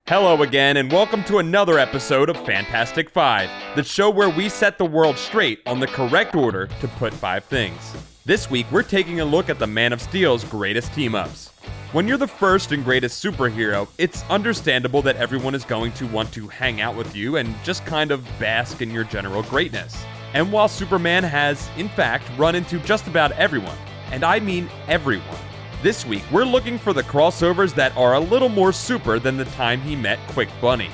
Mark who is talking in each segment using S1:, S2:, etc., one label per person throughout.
S1: Hello again, and welcome to another episode of Fantastic Five, the show where we set the world straight on the correct order to put five things. This week, we're taking a look at the Man of Steel's greatest team-ups. When you're the first and greatest superhero, it's understandable that everyone is going to want to hang out with you and just kind of bask in your general greatness. And while Superman has, in fact, run into just about everyone, and I mean everyone, this week, we're looking for the crossovers that are a little more super than the time he met Quick Bunny.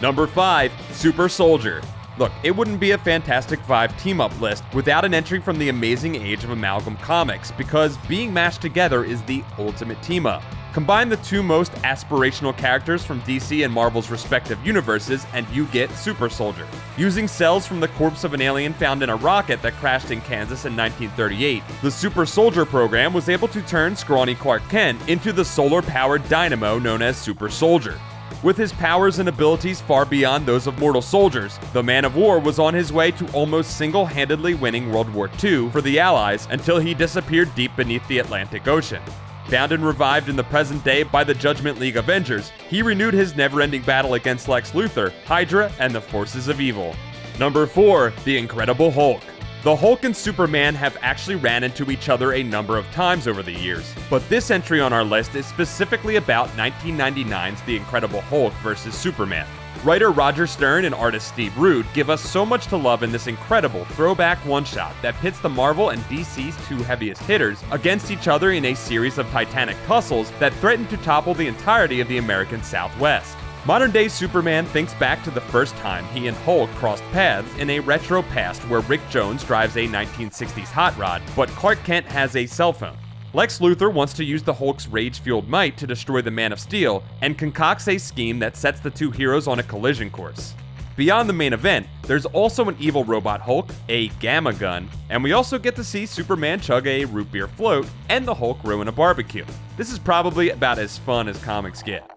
S1: Number 5, Super Soldier. Look, it wouldn't be a Fantastic Five team-up list without an entry from the amazing age of Amalgam Comics, because being mashed together is the ultimate team-up. Combine the two most aspirational characters from DC and Marvel's respective universes, and you get Super Soldier. Using cells from the corpse of an alien found in a rocket that crashed in Kansas in 1938, the Super Soldier program was able to turn scrawny Clark Kent into the solar-powered dynamo known as Super Soldier. With his powers and abilities far beyond those of mortal soldiers, the Man of War was on his way to almost single-handedly winning World War II for the Allies until he disappeared deep beneath the Atlantic Ocean. Found and revived in the present day by the Judgment League Avengers, he renewed his never-ending battle against Lex Luthor, Hydra, and the forces of evil. Number 4, The Incredible Hulk. The Hulk and Superman have actually ran into each other a number of times over the years, but this entry on our list is specifically about 1999's The Incredible Hulk vs. Superman. Writer Roger Stern and artist Steve Rude give us so much to love in this incredible throwback one-shot that pits the Marvel and DC's two heaviest hitters against each other in a series of titanic tussles that threaten to topple the entirety of the American Southwest. Modern-day Superman thinks back to the first time he and Hulk crossed paths in a retro past where Rick Jones drives a 1960s hot rod, but Clark Kent has a cell phone. Lex Luthor wants to use the Hulk's rage-fueled might to destroy the Man of Steel, and concocts a scheme that sets the two heroes on a collision course. Beyond the main event, there's also an evil robot Hulk, a gamma gun, and we also get to see Superman chug a root beer float, and the Hulk ruin a barbecue. This is probably about as fun as comics get.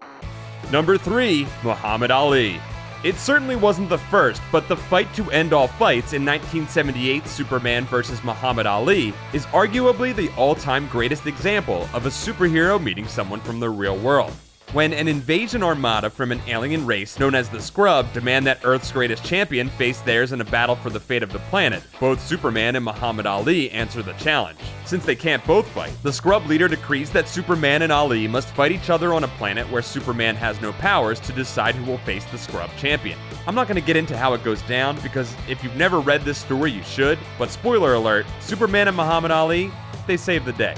S1: Number 3, Muhammad Ali. It certainly wasn't the first, but the fight to end all fights in 1978's Superman vs. Muhammad Ali is arguably the all-time greatest example of a superhero meeting someone from the real world. When an invasion armada from an alien race known as the Scrub demand that Earth's greatest champion face theirs in a battle for the fate of the planet, both Superman and Muhammad Ali answer the challenge. Since they can't both fight, the Scrub leader decrees that Superman and Ali must fight each other on a planet where Superman has no powers to decide who will face the Scrub champion. I'm not going to get into how it goes down, because if you've never read this story, you should, but spoiler alert, Superman and Muhammad Ali, they save the day.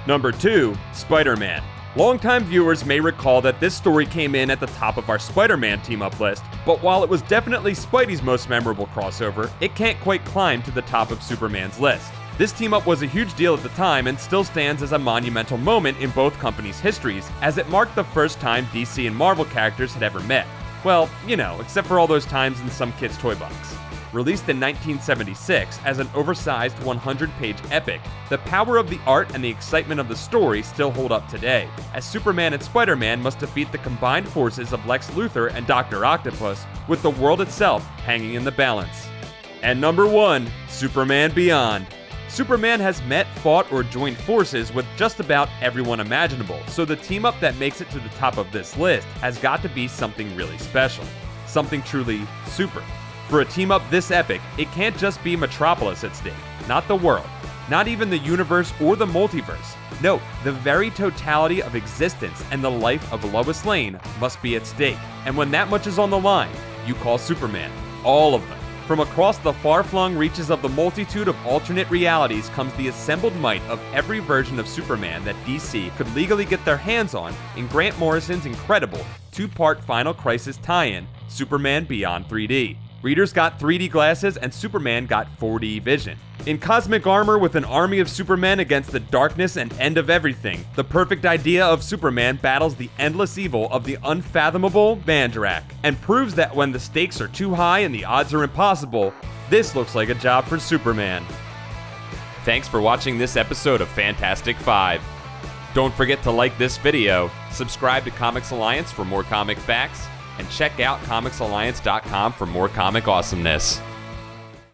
S1: Number 2, Spider-Man. Longtime viewers may recall that this story came in at the top of our Spider-Man team-up list, but while it was definitely Spidey's most memorable crossover, it can't quite climb to the top of Superman's list. This team-up was a huge deal at the time and still stands as a monumental moment in both companies' histories, as it marked the first time DC and Marvel characters had ever met. Well, except for all those times in some kid's toy box. Released in 1976 as an oversized 100-page epic, the power of the art and the excitement of the story still hold up today, as Superman and Spider-Man must defeat the combined forces of Lex Luthor and Dr. Octopus, with the world itself hanging in the balance. And number 1, Superman Beyond. Superman has met, fought, or joined forces with just about everyone imaginable, so the team-up that makes it to the top of this list has got to be something really special. Something truly super. For a team-up this epic, it can't just be Metropolis at stake, not the world, not even the universe or the multiverse. No, the very totality of existence and the life of Lois Lane must be at stake. And when that much is on the line, you call Superman. All of them. From across the far-flung reaches of the multitude of alternate realities comes the assembled might of every version of Superman that DC could legally get their hands on in Grant Morrison's incredible two-part Final Crisis tie-in, Superman Beyond 3D. Readers got 3D glasses and Superman got 4D vision. In cosmic armor with an army of Supermen against the darkness and end of everything, the perfect idea of Superman battles the endless evil of the unfathomable Mandrake, and proves that when the stakes are too high and the odds are impossible, this looks like a job for Superman. Thanks for watching this episode of Fantastic Five. Don't forget to like this video, subscribe to Comics Alliance for more comic facts, and check out comicsalliance.com for more comic awesomeness.